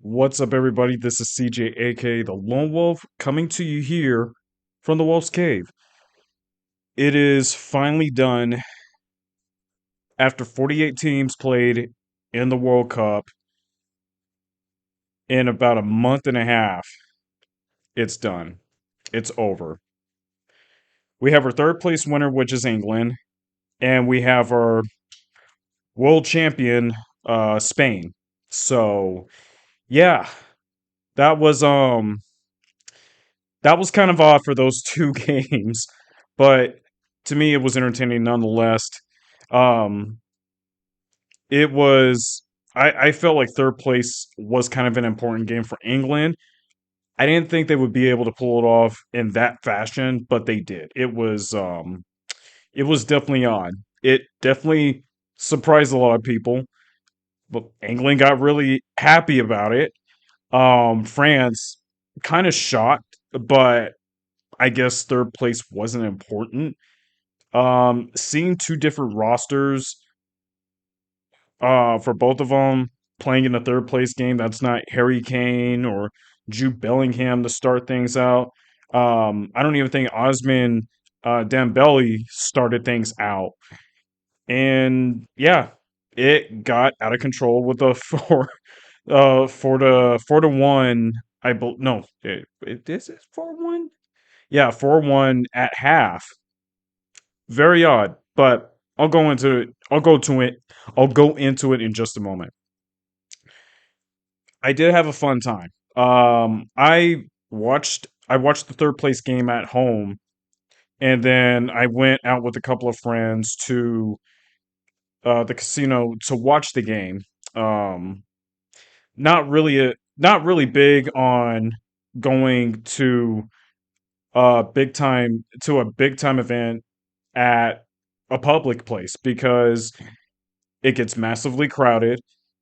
What's up, everybody? This is CJ, aka the Lone Wolf, coming to you here from the Wolf's Cave. It is finally done after 48 teams played in the World Cup in about a month and a half. It's done. It's over. We have our third place winner, which is England, and we have our world champion, Spain. So, yeah, that was um that was kind of odd for those two games, but to me, it was entertaining nonetheless. Um, it was. I felt like third place was kind of an important game for England. I didn't think they would be able to pull it off in that fashion, but they did. It was definitely odd. It definitely surprised a lot of people, but England got really happy about it. France kind of shocked, but I guess third place wasn't important. Seeing two different rosters for both of them playing in the third place game, that's not Harry Kane or Jude Bellingham to start things out. I don't even think Osman Dembele started things out. And yeah, it got out of control with a four to one. No, it is it 4-1. Yeah, 4-1 at half. Very odd, but I'll go into it. I'll go into it in just a moment. I did have a fun time. I watched the third place game at home, and then I went out with a couple of friends to the casino to watch the game. Um, not really big on going to a big time event at a public place because it gets massively crowded.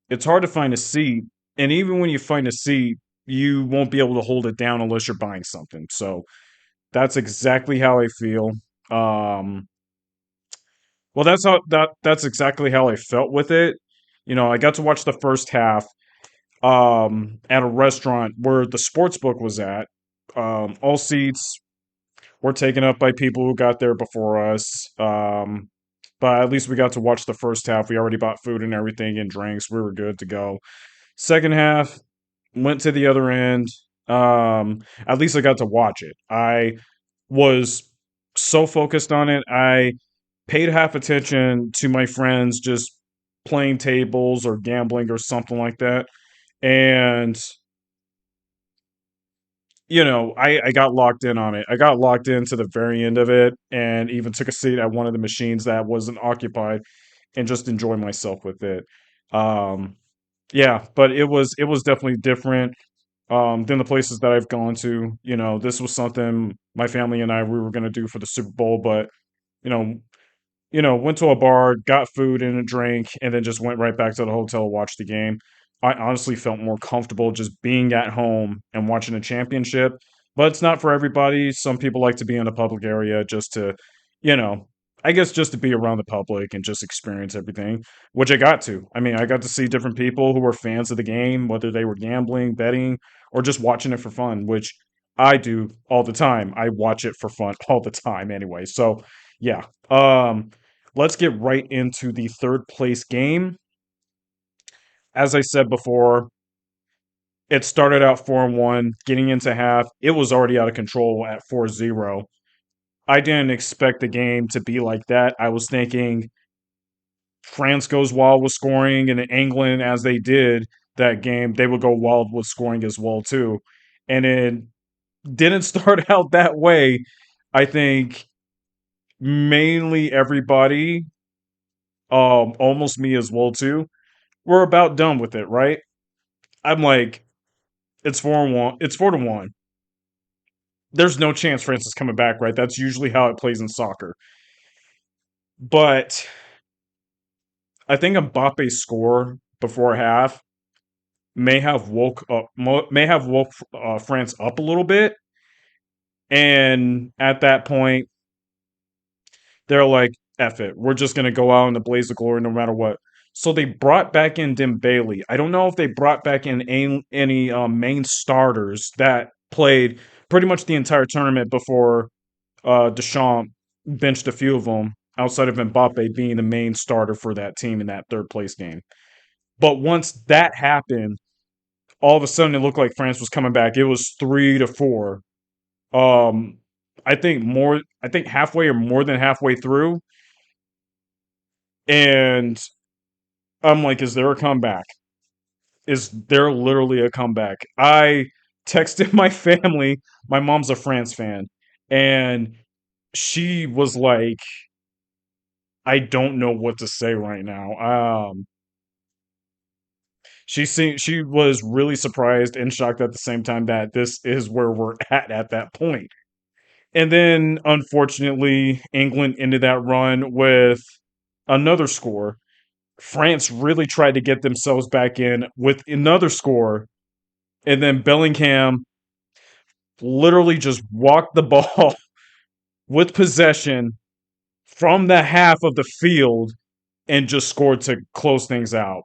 It's hard to find a seat, and even when you find a seat, you won't be able to hold it down unless you're buying something. So that's exactly how I feel. Um, well, that's exactly how I felt with it. You know, I got to watch the first half at a restaurant where the sports book was at. All seats were taken up by people who got there before us. But at least we got to watch the first half. We already bought food and everything and drinks. We were good to go. Second half, went to the other end. At least I got to watch it. I was so focused on it. I paid half attention to my friends just playing tables or gambling or something like that. And I got locked in on it. I got locked into the very end of it and even took a seat at one of the machines that wasn't occupied and just enjoy myself with it. Um, yeah, but it was definitely different than the places that I've gone to. You know, this was something my family and I we were going to do for the Super Bowl, but you know, went to a bar, got food and a drink, and then just went right back to the hotel to watch the game. I honestly felt more comfortable just being at home and watching a championship, but it's not for everybody. Some people like to be in a public area just to, you know, I guess just to be around the public and just experience everything, which I got to. I mean, I got to see different people who were fans of the game, whether they were gambling, betting, or just watching it for fun, which I do all the time. I watch it for fun all the time anyway. So, yeah. Let's get right into the third place game. As I said before, it started out 4-1, getting into half. It was already out of control at 4-0. I didn't expect the game to be like that. I was thinking France goes wild with scoring, and England, as they did that game, they would go wild with scoring as well too. And it didn't start out that way. I think mainly everybody, almost me as well too, we're about done with it, right? I'm like, it's 4-1. It's 4-1. There's no chance France is coming back, right? That's usually how it plays in soccer. But I think Mbappe's score before half may have woke France up a little bit. And at that point, they're like, "F it, we're just gonna go out in the blaze of glory no matter what." So they brought back in Dembele. I don't know if they brought back in any main starters that played pretty much the entire tournament before Deschamps benched a few of them outside of Mbappe being the main starter for that team in that third place game. But once that happened, all of a sudden it looked like France was coming back. It was 3-4. Um, I think halfway or more than halfway through, and I'm like, is there a comeback? Is there literally a comeback? I texted my family. My mom's a France fan, and she was like, I don't know what to say right now. She was really surprised and shocked at the same time that this is where we're at that point. And then, unfortunately, England ended that run with another score. France really tried to get themselves back in with another score, and then Bellingham literally just walked the ball with possession from the half of the field and just scored to close things out.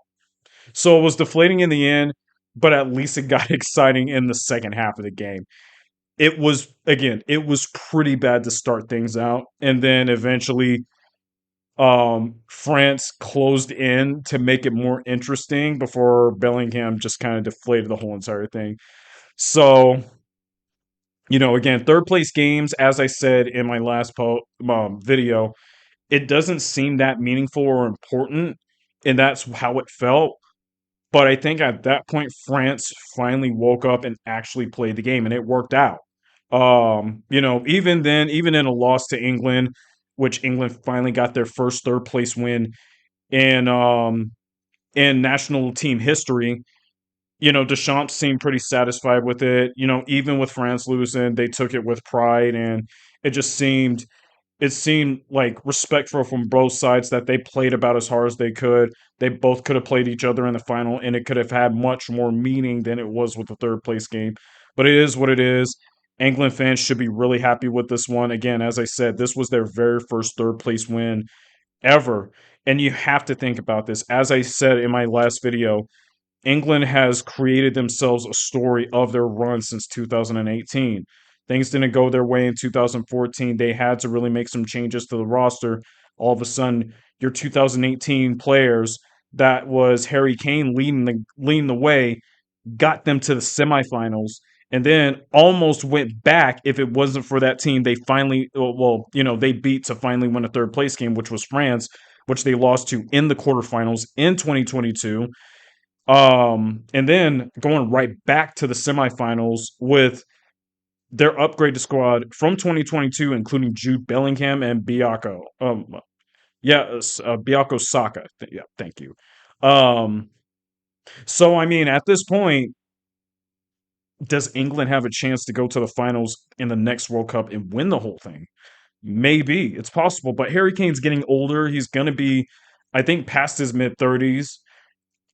So it was deflating in the end, but at least it got exciting in the second half of the game. It was, again, it was pretty bad to start things out, and then eventually France closed in to make it more interesting before Bellingham just kind of deflated the whole entire thing. So, again, third place games, as I said in my last video, it doesn't seem that meaningful or important, and that's how it felt. But I think at that point, France finally woke up and actually played the game, and it worked out. Even then, even in a loss to England, which England finally got their first third place win in national team history. Deschamps seemed pretty satisfied with it. Even with France losing, they took it with pride, and it just seemed like respectful from both sides that they played about as hard as they could. They both could have played each other in the final, and it could have had much more meaning than it was with the third place game. But it is what it is. England fans should be really happy with this one. Again, as I said, this was their very first third place win ever. And you have to think about this. As I said in my last video, England has created themselves a story of their run since 2018. Things didn't go their way in 2014. They had to really make some changes to the roster. All of a sudden, your 2018 players, that was Harry Kane leading the way, got them to the semifinals, and then almost went back if it wasn't for that team. They finally, they beat to finally win a third place game, which was France, which they lost to in the quarterfinals in 2022. And then going right back to the semifinals with their upgraded squad from 2022, including Jude Bellingham and Biako. Biako Saka. Yeah, thank you. Um, so I mean, at this point, does England have a chance to go to the finals in the next World Cup and win the whole thing? Maybe it's possible, but Harry Kane's getting older. He's going to be, I think, past his mid 30s.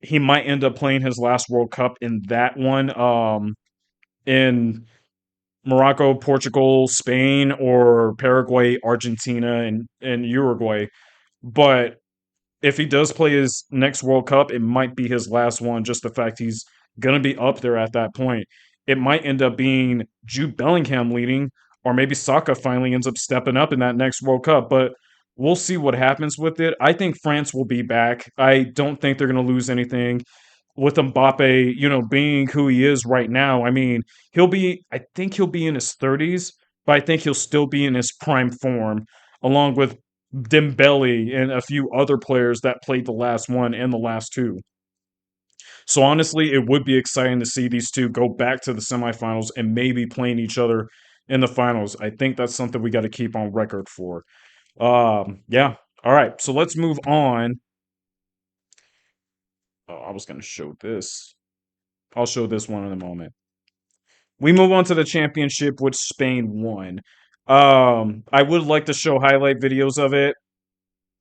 He might end up playing his last World Cup in that one, in Morocco, Portugal, Spain, or Paraguay, Argentina, and Uruguay. But if he does play his next World Cup, it might be his last one. Just the fact he's gonna be up there at that point. It might end up being Jude Bellingham leading, or maybe Saka finally ends up stepping up in that next World Cup. But we'll see what happens with it. I think France will be back. I don't think they're gonna lose anything with Mbappe, being who he is right now. I mean, I think he'll be in his 30s, but I think he'll still be in his prime form, along with Dembele and a few other players that played the last one and the last two. So honestly, it would be exciting to see these two go back to the semifinals and maybe playing each other in the finals. I think that's something we got to keep on record for. Yeah. All right. So let's move on. Oh, I was going to show this. I'll show this one in a moment. We move on to the championship, which Spain won. I would like to show highlight videos of it,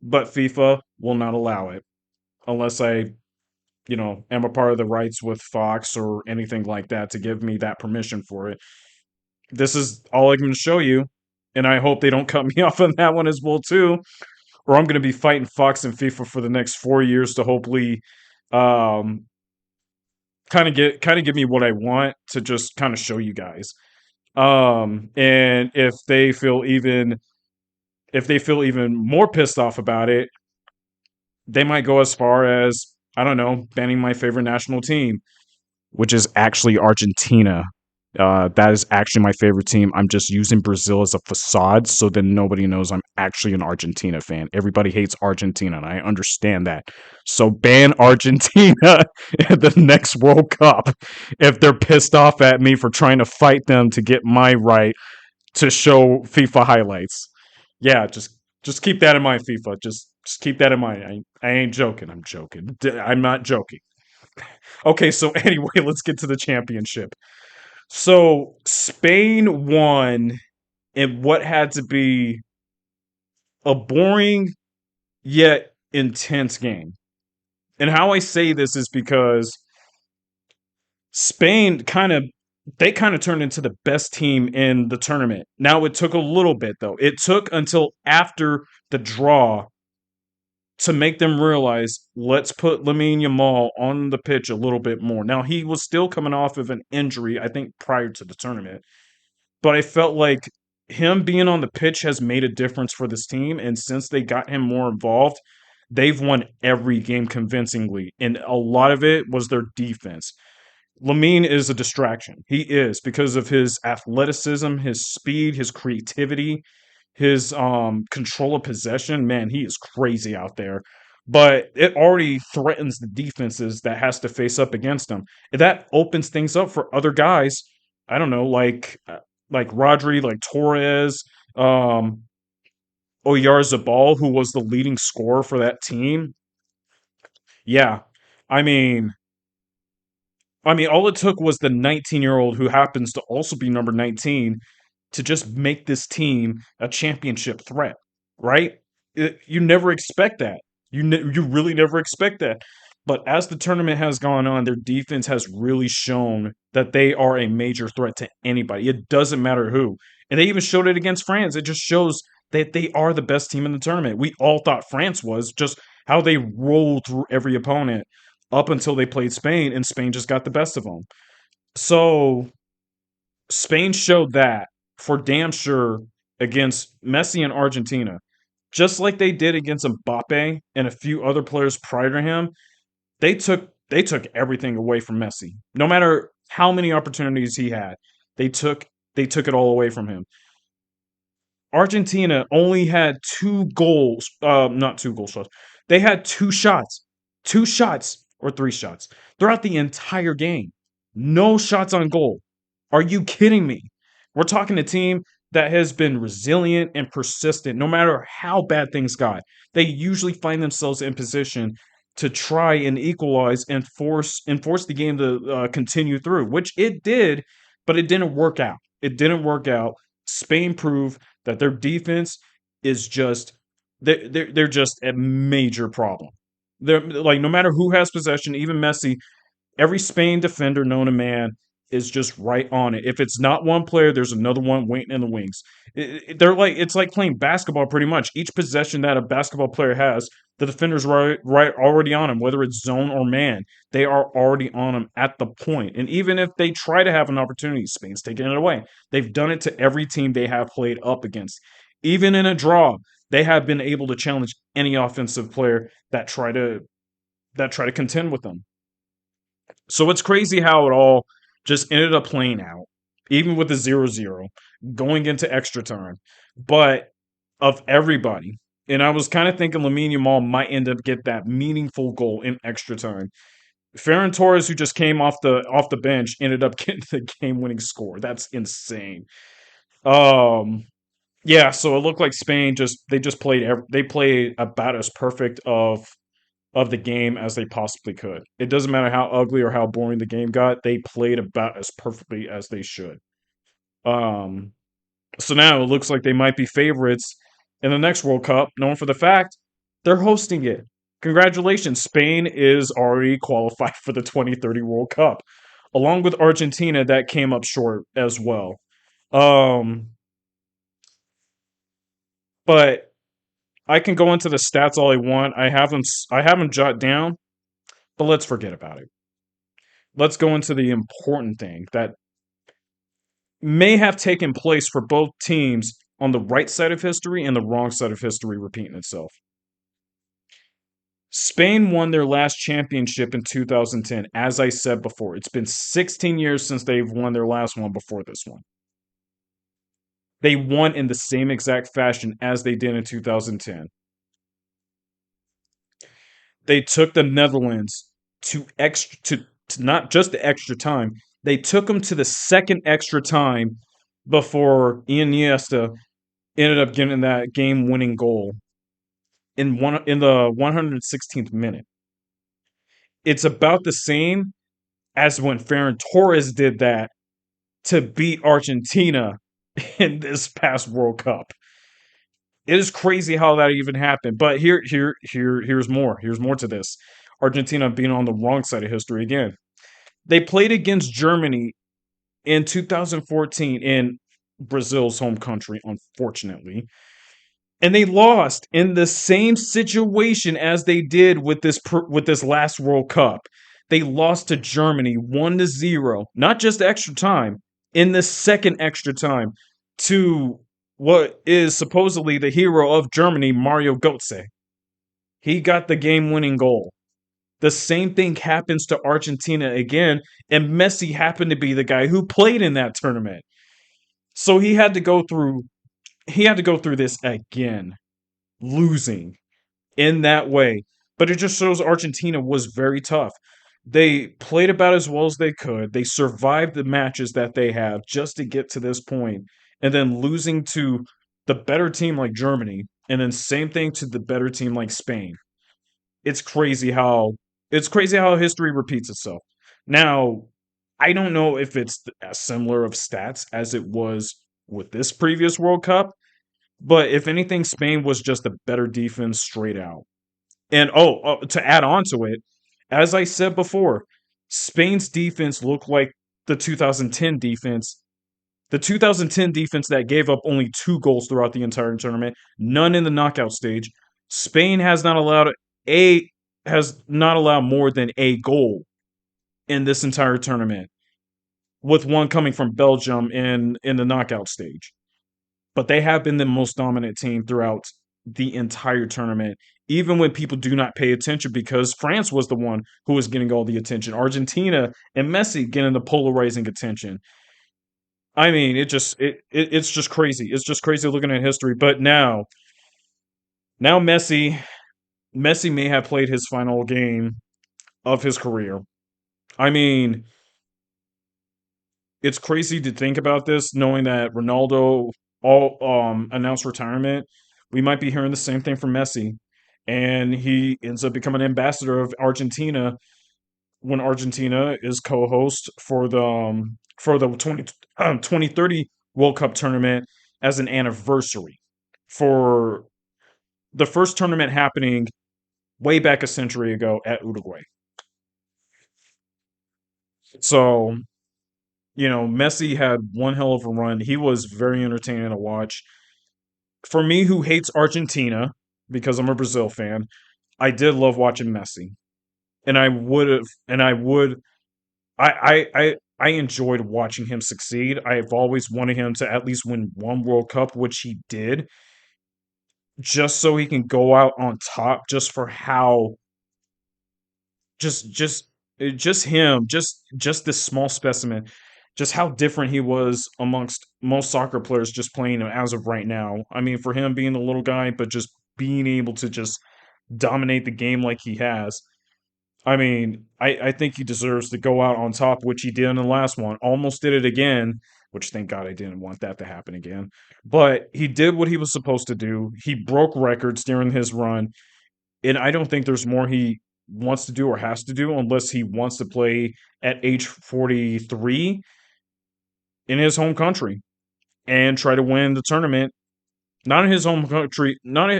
but FIFA will not allow it unless I, am a part of the rights with Fox or anything like that to give me that permission for it. This is all I can show you, and I hope they don't cut me off on that one as well too. or I'm going to be fighting Fox and FIFA for the next 4 years to hopefully um, kind of give me what I want to just kind of show you guys. And if they feel even more pissed off about it, they might go as far as, I don't know, banning my favorite national team, which is actually Argentina. That is actually my favorite team. I'm just using Brazil as a facade so then nobody knows I'm actually an Argentina fan. Everybody hates Argentina, and I understand that. So ban Argentina at the next World Cup if they're pissed off at me for trying to fight them to get my right to show FIFA highlights. Yeah, just keep that in mind, FIFA. Just keep that in mind. I ain't joking. I'm joking. I'm not joking. Okay, so anyway, let's get to the championship. So Spain won in what had to be a boring yet intense game. And how I say this is because Spain kind of turned into the best team in the tournament. Now it took a little bit though. It took until after the draw to make them realize, let's put Lamine Yamal on the pitch a little bit more. Now he was still coming off of an injury, I think, prior to the tournament, but I felt like him being on the pitch has made a difference for this team. And since they got him more involved, they've won every game convincingly. And a lot of it was their defense. Lamine is a distraction. He is because of his athleticism, his speed, his creativity, his control of possession. Man, he is crazy out there. But it already threatens the defenses that has to face up against him. That opens things up for other guys. I don't know, like Rodri, like Torres, um, Oyarzabal, who was the leading scorer for that team. Yeah, I mean, all it took was the 19-year-old who happens to also be number 19 to just make this team a championship threat, right? You never expect that. You really never expect that. But as the tournament has gone on, their defense has really shown that they are a major threat to anybody. It doesn't matter who. And they even showed it against France. It just shows that they are the best team in the tournament. We all thought France was, just how they rolled through every opponent up until they played Spain, and Spain just got the best of them. So Spain showed that for damn sure against Messi and Argentina, just like they did against Mbappe and a few other players prior to him. They took everything away from Messi. No matter how many opportunities he had, they took they took it all away from him. Argentina only had two goals, not two goal shots. They had two shots or three shots throughout the entire game. No shots on goal. Are you kidding me? We're talking a team that has been resilient and persistent no matter how bad things got. They usually find themselves in position to try and equalize and force the game to continue through, which it did, but it didn't work out. It didn't work out. Spain proved that their defense is just they're just a major problem. They're like, no matter who has possession, even Messi, every Spain defender known to man is just right on it. If it's not one player, there's another one waiting in the wings. They're like, it's like playing basketball pretty much. Each possession that a basketball player has, the defender's right already on him, whether it's zone or man. They are already on him at the point. And even if they try to have an opportunity, Spain's taking it away. They've done it to every team they have played up against. Even in a draw, they have been able to challenge any offensive player that try to contend with them. So it's crazy how it all just ended up playing out, even with the 0-0 going into extra time. But of everybody, and I was kind of thinking Lamine Yamal might end up get that meaningful goal in extra time. Ferran Torres, who just came off the bench, ended up getting the game winning score. That's insane. Um, yeah, so it looked like Spain just played about as perfect of the game as they possibly could. It doesn't matter how ugly or how boring the game got, they played about as perfectly as they should. Um, so now it looks like they might be favorites in the next World Cup, known for the fact they're hosting it. Congratulations, Spain is already qualified for the 2030 World Cup, along with Argentina that came up short as well. Um, but I can go into the stats all I want. I have them jot down, but let's forget about it. Let's go into the important thing that may have taken place for both teams on the right side of history and the wrong side of history repeating itself. Spain won their last championship in 2010. As I said before, it's been 16 years since they've won their last one before this one. They won in the same exact fashion as they did in 2010. They took the Netherlands to not just the extra time. They took them to the second extra time before Iniesta ended up getting that game-winning goal in the 116th minute. It's about the same as when Ferran Torres did that to beat Argentina in this past World Cup. It is crazy how that even happened. But here's more. Here's more to this. Argentina being on the wrong side of history again. They played against Germany in 2014 in Brazil's home country, unfortunately. And they lost in the same situation as they did with this last World Cup. They lost to Germany 1-0, not just extra time, in the second extra time to what is supposedly the hero of Germany, Mario Götze. He got the game-winning goal. The same thing happens to Argentina again, and Messi happened to be the guy who played in that tournament. So he had to go through this again, losing in that way. But it just shows Argentina was very tough. They played about as well as they could. They survived the matches that they have just to get to this point, and then losing to the better team like Germany, and then same thing to the better team like Spain. It's crazy how it's crazy how history repeats itself. Now, I don't know if it's as similar of stats as it was with this previous World Cup, but if anything, Spain was just a better defense straight out. And to add on to it, as I said before, Spain's defense looked like the 2010 defense. The 2010 defense that gave up only 2 goals throughout the entire tournament, none in the knockout stage. Spain a has not allowed more than a goal in this entire tournament, with one coming from Belgium in the knockout stage. But they have been the most dominant team throughout the entire tournament, even when people do not pay attention because France was the one who was getting all the attention. Argentina and Messi getting the polarizing attention. I mean, it's just crazy. It's just crazy looking at history. But now Messi may have played his final game of his career. I mean, it's crazy to think about this, knowing that Ronaldo all announced retirement. We might be hearing the same thing from Messi, and he ends up becoming ambassador of Argentina when Argentina is co-host for the 2030 World Cup tournament as an anniversary for the first tournament happening way back a century ago at Uruguay. So, Messi had one hell of a run. He was very entertaining to watch. For me, who hates Argentina because I'm a Brazil fan, I did love watching Messi, and I would have, and I would, I enjoyed watching him succeed. I've always wanted him to at least win one World Cup, which he did, just so he can go out on top. Just for how, just just him, just this small specimen, just how different he was amongst most soccer players just playing as of right now. I mean, for him being a little guy, but just being able to just dominate the game like he has. I mean, I think he deserves to go out on top, which he did in the last one. Almost did it again, which thank God I didn't want that to happen again. But he did what he was supposed to do. He broke records during his run, and I don't think there's more he wants to do or has to do unless he wants to play at age 43 in his home country and try to win the tournament. Not in his home country, not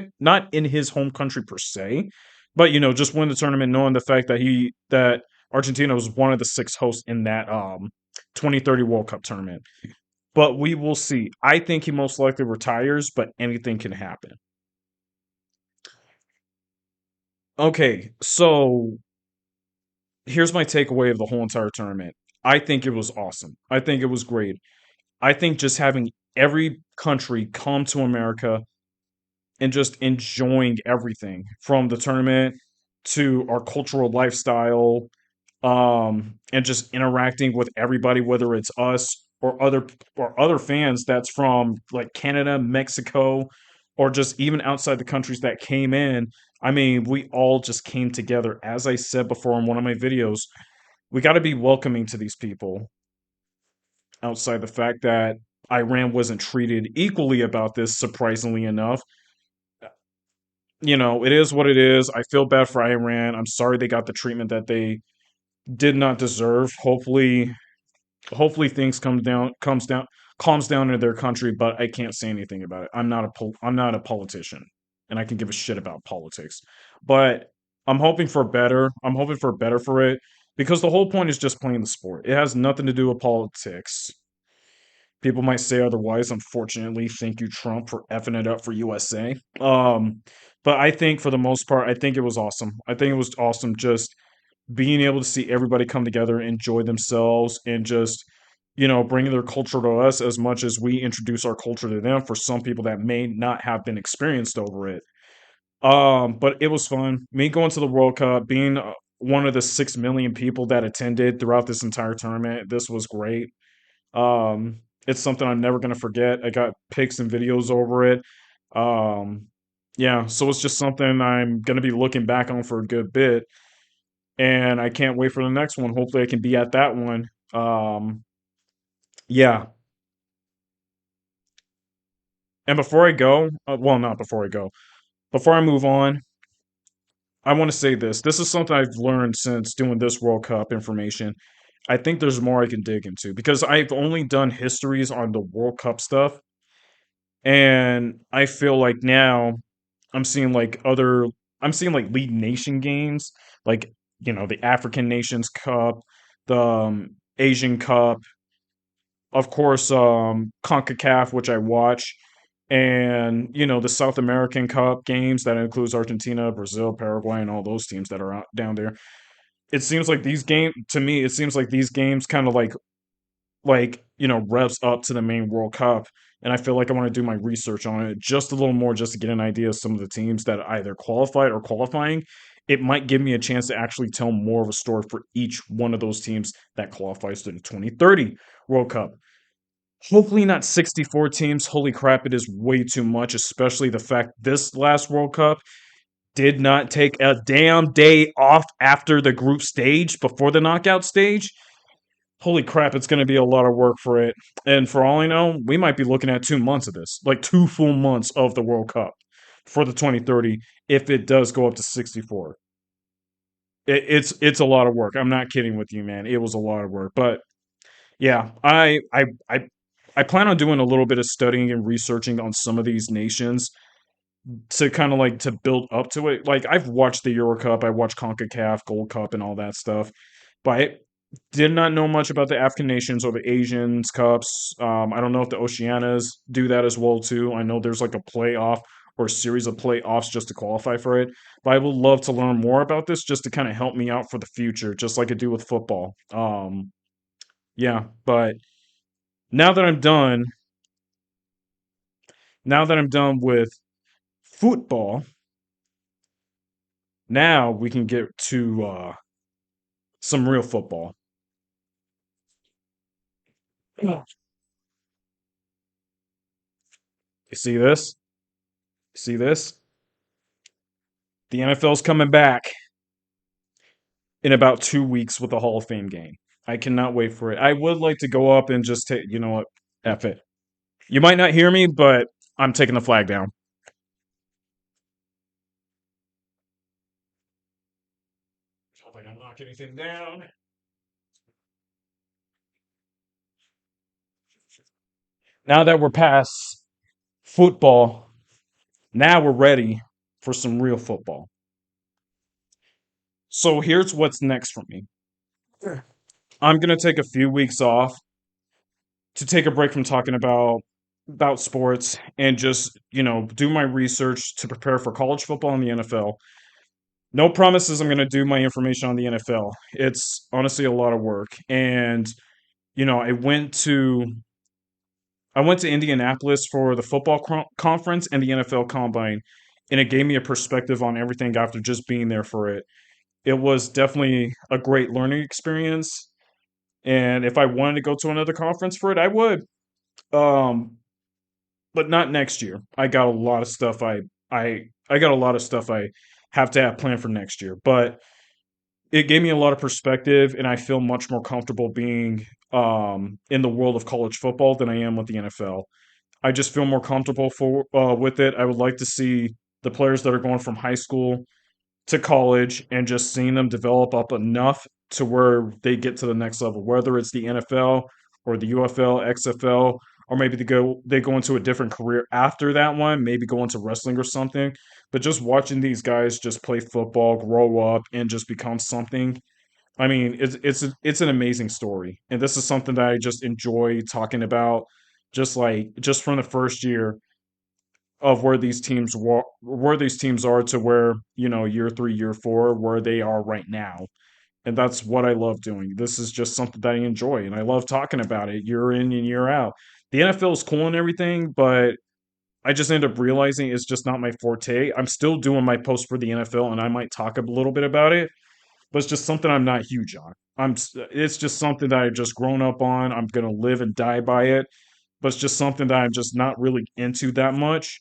in his home country per se, but just win the tournament, knowing the fact that Argentina was one of the 6 hosts in that 2030 World Cup tournament. But we will see. I think he most likely retires, but anything can happen. Okay, so here's my takeaway of the whole entire tournament. I think it was awesome. I think it was great. I think just having every country come to America and just enjoying everything from the tournament to our cultural lifestyle, and just interacting with everybody, whether it's us or other fans that's from like Canada, Mexico, or just even outside the countries that came in. I mean, we all just came together. As I said before in one of my videos, we got to be welcoming to these people. Outside the fact that Iran wasn't treated equally about this, surprisingly enough, it is what it is. I feel bad for Iran. I'm sorry they got the treatment that they did not deserve. Hopefully things calms down in their country, but I can't say anything about it. I'm not a politician, and I can give a shit about politics. But I'm hoping for better. I'm hoping for better for it because the whole point is just playing the sport. It has nothing to do with politics. People might say otherwise. Unfortunately, thank you, Trump, for effing it up for USA. But I think for the most part, I think it was awesome. I think it was awesome just being able to see everybody come together, enjoy themselves, and just bringing their culture to us as much as we introduce our culture to them. For some people that may not have been experienced over it, but it was fun. Me going to the World Cup, being one of the 6 million people that attended throughout this entire tournament. This was great. It's something I'm never gonna forget. I got pics and videos over it. Um, yeah, so it's just something I'm gonna be looking back on for a good bit, and I can't wait for the next one. Hopefully, I can be at that one. Yeah, and before I go, well, not before I go, before I move on, I want to say this. This is something I've learned since doing this World Cup information. I think there's more I can dig into because I've only done histories on the World Cup stuff, and I feel like now I'm seeing like other I'm seeing like lead nation games, like the African Nations Cup, the Asian Cup, of course, CONCACAF, which I watch, and the South American Cup games that includes Argentina, Brazil, Paraguay, and all those teams that are out down there. It seems like these games to me, it seems like these games kind of revs up to the main World Cup. And I feel like I want to do my research on it just a little more just to get an idea of some of the teams that either qualified or qualifying. It might give me a chance to actually tell more of a story for each one of those teams that qualifies to the 2030 World Cup. Hopefully not 64 teams. Holy crap, it is way too much, especially the fact this last World Cup did not take a damn day off after the group stage before the knockout stage. Holy crap, it's going to be a lot of work for it. And for all I know, we might be looking at 2 months of this, like 2 full months of the World Cup for the 2030 if it does go up to 64. It's a lot of work. I'm not kidding with you, man. It was a lot of work. But yeah, I plan on doing a little bit of studying and researching on some of these nations to kind of like to build up to it. Like I've watched the Euro Cup, I watched CONCACAF, Gold Cup, and all that stuff, but I did not know much about the African nations or the Asians Cups. I don't know if the Oceanias do that as well too. I know there's like a playoff or a series of playoffs just to qualify for it. But I would love to learn more about this just to kind of help me out for the future, just like I do with football. Yeah, but now that I'm done, now that I'm done with football, now we can get to some real football. You see this? See this? The NFL's coming back in about 2 weeks with a Hall of Fame game. I cannot wait for it. I would like to go up and just take, you know what? F it. You might not hear me, but I'm taking the flag down. Hope I don't knock anything down. Now that we're past football, now we're ready for some real football. So here's what's next for me. I'm gonna take a few weeks off to take a break from talking about sports and just do my research to prepare for college football and the NFL. No promises I'm going to do my information on the NFL. It's honestly a lot of work. And, you know, I went to Indianapolis for the football conference and the NFL combine, and it gave me a perspective on everything after just being there for it. It was definitely a great learning experience. And if I wanted to go to another conference for it, I would. Um, but not next year. I got a lot of stuff I got a lot of stuff I have to have planned for next year. But it gave me a lot of perspective, and I feel much more comfortable being in the world of college football than I am with the NFL. I just feel more comfortable with it. I would like to see the players that are going from high school to college and just seeing them develop up enough to where they get to the next level, whether it's the NFL or the UFL, XFL, or maybe they go into a different career after that one, maybe go into wrestling or something. But just watching these guys just play football, grow up, and just become something. I mean, it's an amazing story, and this is something that I just enjoy talking about. Just from the first year of where these teams are to where year 3, year 4, where they are right now, and that's what I love doing. This is just something that I enjoy, and I love talking about it year in and year out. The NFL is cool and everything, but I just end up realizing it's just not my forte. I'm still doing my post for the NFL, and I might talk a little bit about it, but it's just something I'm not huge on. It's just something that I've just grown up on. I'm gonna live and die by it, but it's just something that I'm just not really into that much,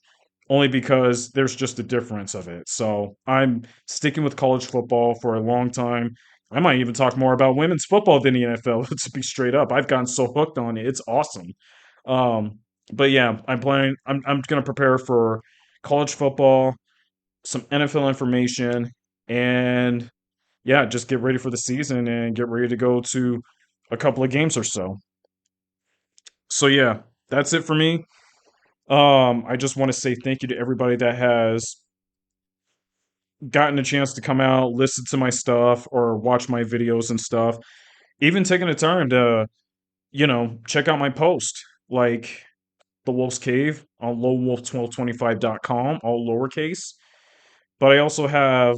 only because there's just a difference of it. So I'm sticking with college football for a long time. I might even talk more about women's football than the NFL. To be straight up, I've gotten so hooked on it. It's awesome. Um, but yeah, I'm gonna prepare for college football, some NFL information, and yeah, just get ready for the season and get ready to go to a couple of games or so. So yeah, that's it for me. I just want to say thank you to everybody that has gotten a chance to come out, listen to my stuff, or watch my videos and stuff. Even taking a turn to, check out my post, like The Wolf's Cave on lowwolf1225.com, all lowercase. But I also have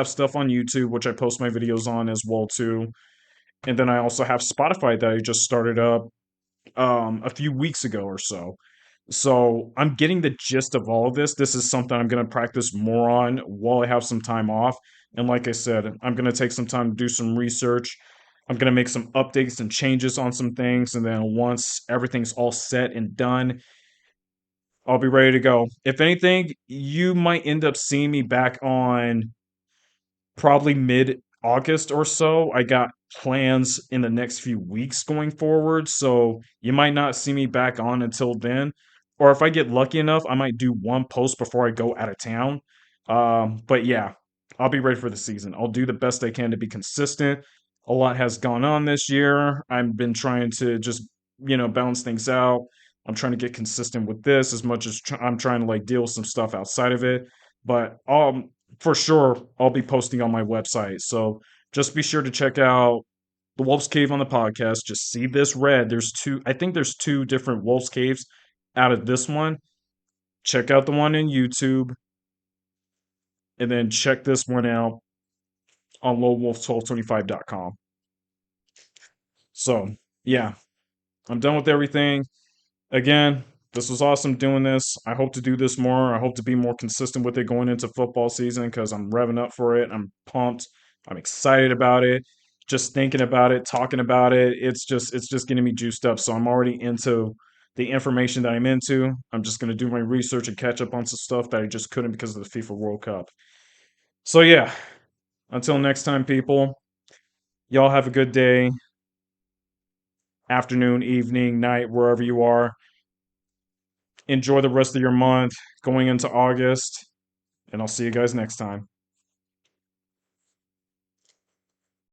stuff on YouTube, which I post my videos on as well too. And then I also have Spotify that I just started up a few weeks ago or so. So I'm getting the gist of all of this. This is something I'm going to practice more on while I have some time off. And like I said, I'm going to take some time to do some research. I'm going to make some updates and changes on some things. And then once everything's all set and done, I'll be ready to go. If anything, you might end up seeing me back on probably mid August or so. I got plans in the next few weeks going forward, so you might not see me back on until then. Or if I get lucky enough, I might do one post before I go out of town. But yeah, I'll be ready for the season. I'll do the best I can to be consistent. A lot has gone on this year. I've been trying to just, balance things out. I'm trying to get consistent with this as much as I'm trying to like deal with some stuff outside of it. But for sure I'll be posting on my website. So just be sure to check out the Wolf's Cave on the podcast. Just see this red. I think there's two different Wolf's Caves out of this one. Check out the one in YouTube and then check this one out on lowwolf1225.com. So, yeah, I'm done with everything. Again, this was awesome doing this. I hope to do this more. I hope to be more consistent with it going into football season because I'm revving up for it. I'm pumped. I'm excited about it. Just thinking about it, talking about it, it's just getting me juiced up. So I'm already into the information that I'm into. I'm just gonna do my research and catch up on some stuff that I just couldn't because of the FIFA World Cup. So yeah, until next time, people, y'all have a good day, afternoon, evening, night, wherever you are. Enjoy the rest of your month going into August, and I'll see you guys next time.